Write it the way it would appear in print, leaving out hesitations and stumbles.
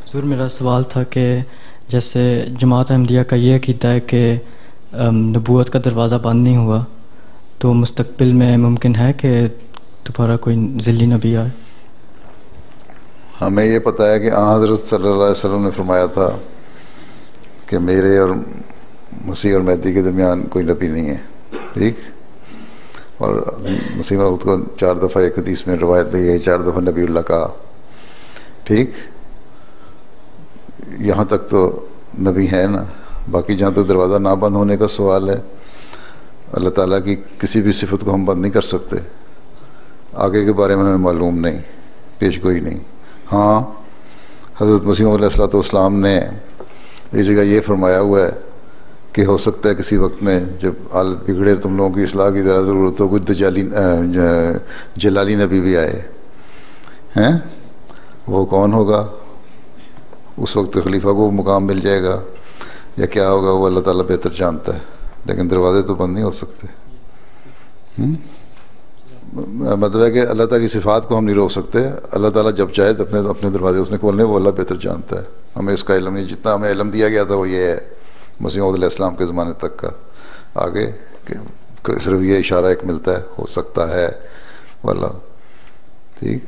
حضور میرا سوال تھا کہ جیسے جماعت احمدیہ کا یہ عقیدہ ہے کہ نبوت کا دروازہ بند نہیں ہوا، تو مستقبل میں ممکن ہے کہ دوبارہ کوئی ذلی نبی آئے؟ ہمیں یہ پتہ ہے کہ حضرت صلی اللہ علیہ وسلم نے فرمایا تھا کہ میرے اور مسیح اور مہدی کے درمیان کوئی نبی نہیں ہے، ٹھیک. اور مسیح موعود کو 4 دفعہ ایک حدیث میں روایت لی ہے، 4 دفعہ نبی اللہ کہا، ٹھیک. یہاں تک تو نبی ہے نا. باقی جہاں تک دروازہ نہ بند ہونے کا سوال ہے، اللہ تعالیٰ کی کسی بھی صفت کو ہم بند نہیں کر سکتے. آگے کے بارے میں ہمیں معلوم نہیں، پیش گوئی نہیں. ہاں، حضرت مسیح علیہ الصلوۃ والسلام نے یہ جگہ یہ فرمایا ہوا ہے کہ ہو سکتا ہے کسی وقت میں جب حالت بگڑے تم لوگوں کی اصلاح کی ذرا ضرورت ہو، کچھ جلالی نبی بھی آئے ہیں. وہ کون ہوگا؟ اس وقت خلیفہ کو مقام مل جائے گا یا کیا ہوگا، وہ اللہ تعالیٰ بہتر جانتا ہے. لیکن دروازے تو بند نہیں ہو سکتے. مطلب ہے کہ اللہ تعالیٰ کی صفات کو ہم نہیں روک سکتے. اللہ تعالیٰ جب چاہے اپنے دروازے اس نے کھولنے، وہ اللہ بہتر جانتا ہے. ہمیں اس کا علم نہیں. جتنا ہمیں علم دیا گیا تھا وہ یہ ہے مسیح موعود علیہ السلام کے زمانے تک کا. آگے کہ صرف یہ اشارہ ایک ملتا ہے، ہو سکتا ہے واللہ. ٹھیک.